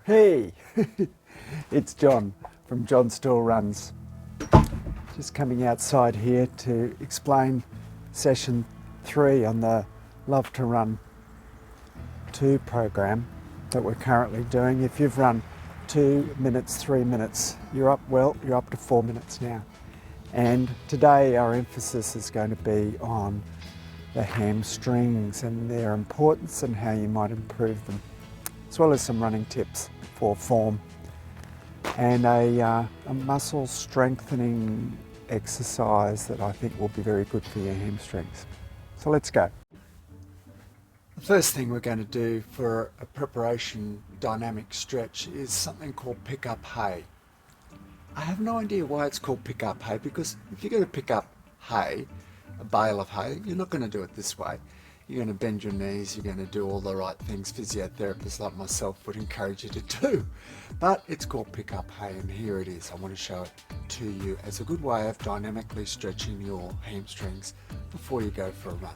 Hey, it's John from John Still Runs. Just coming outside here to explain session 3 on the Love to Run 2 program that we're currently doing. If you've run 2 minutes, 3 minutes, you're up to 4 minutes now. And today our emphasis is going to be on the hamstrings and their importance and how you might improve them, as well as some running tips for form and a muscle strengthening exercise that I think will be very good for your hamstrings. So let's go. The first thing we're going to do for a preparation dynamic stretch is something called pick up hay. I have no idea why it's called pick up hay, because if you're going to pick up hay, a bale of hay, you're not going to do it this way. You're going to bend your knees, you're going to do all the right things physiotherapists like myself would encourage you to do. But it's called pick up hay, and here it is. I want to show it to you as a good way of dynamically stretching your hamstrings before you go for a run.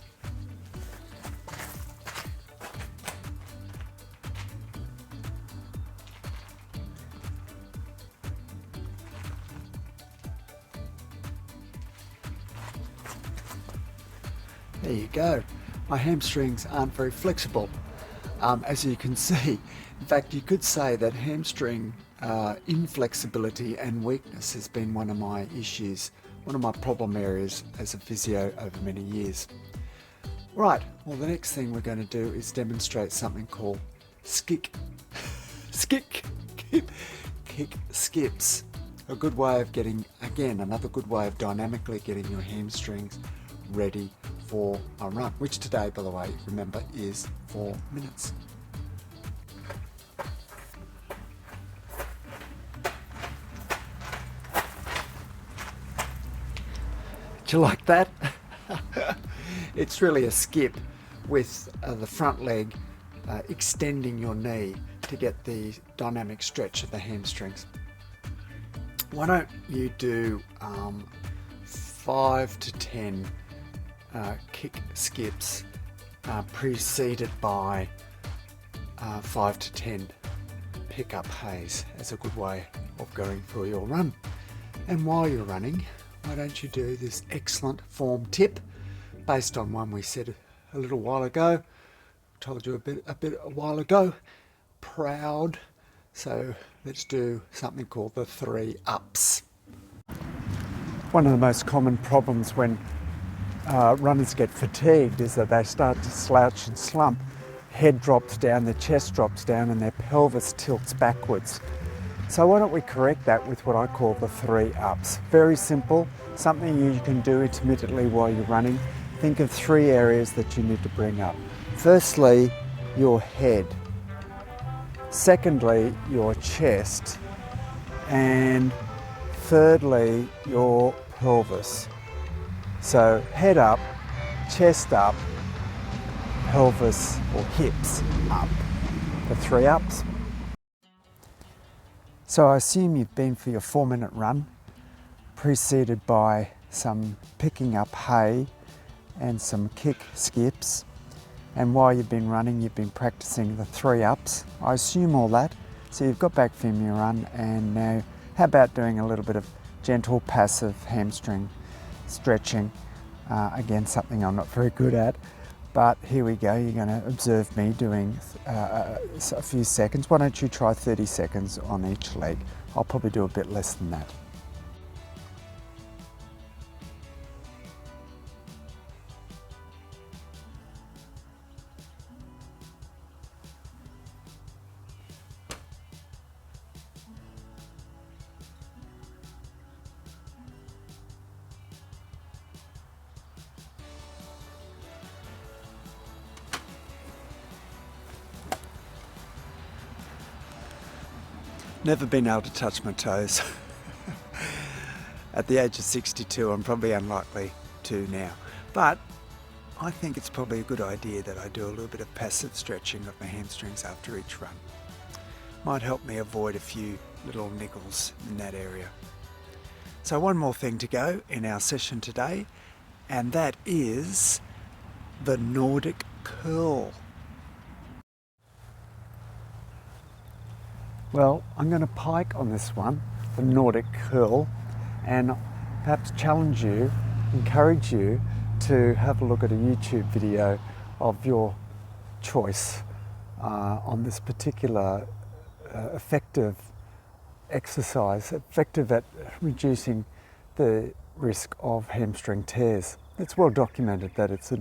There you go. My hamstrings aren't very flexible, as you can see. In fact, you could say that hamstring inflexibility and weakness has been one of my issues, one of my problem areas as a physio over many years. Right, well, the next thing we're going to do is demonstrate something called kick skips. A good way of getting, again, another good way of dynamically getting your hamstrings ready for a run, which today, by the way, remember, is 4 minutes. Do you like that? It's really a skip with the front leg extending your knee to get the dynamic stretch of the hamstrings. Why don't you do 5 to 10 kick skips preceded by 5 to 10 pick up hays as a good way of going for your run. And while you're running, why don't you do this excellent form tip based on one we said a little while ago, told you a while ago, proud. So let's do something called the 3 ups. One of the most common problems when runners get fatigued is that they start to slouch and slump. Head drops down, their chest drops down, and their pelvis tilts backwards. So why don't we correct that with what I call the 3 ups? Very simple, something you can do intermittently while you're running. Think of 3 areas that you need to bring up. Firstly, your head. Secondly, your chest. And thirdly, your pelvis. So head up, chest up, pelvis or hips up. The 3 ups. So I assume you've been for your 4-minute run, preceded by some picking up hay and some kick skips. And while you've been running, you've been practicing the 3 ups. I assume all that. So you've got back from your run, and now how about doing a little bit of gentle passive hamstring stretching. Again, something I'm not very good at, but here we go. You're going to observe me doing a few seconds. Why don't you try 30 seconds on each leg? I'll probably do a bit less than that. Never been able to touch my toes. At the age of 62, I'm probably unlikely to now. But I think it's probably a good idea that I do a little bit of passive stretching of my hamstrings after each run. Might help me avoid a few little niggles in that area. So one more thing to go in our session today, and that is the Nordic Curl. Well, I'm going to pike on this one, the Nordic Curl, and perhaps challenge you, encourage you to have a look at a YouTube video of your choice on this particular effective exercise, effective at reducing the risk of hamstring tears. It's well documented that it's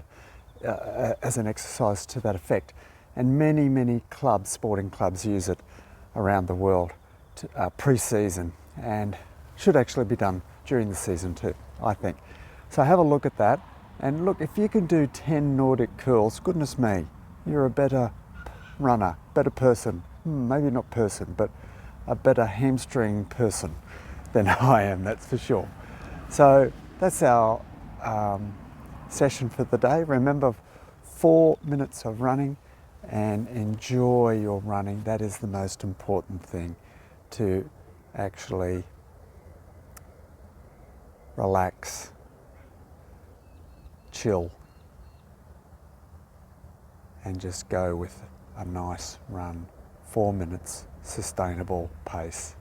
as an exercise to that effect, and many clubs, sporting clubs, use it around the world pre-season, and should actually be done during the season too, I think. So have a look at that, and look, if you can do 10 Nordic curls, goodness me, you're a better runner, better person, maybe not person, but a better hamstring person than I am, that's for sure. So that's our session for the day. Remember, 4 minutes of running, and enjoy your running. That is the most important thing, to actually relax, chill, and just go with a nice run. 4 minutes, sustainable pace.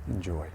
Enjoy.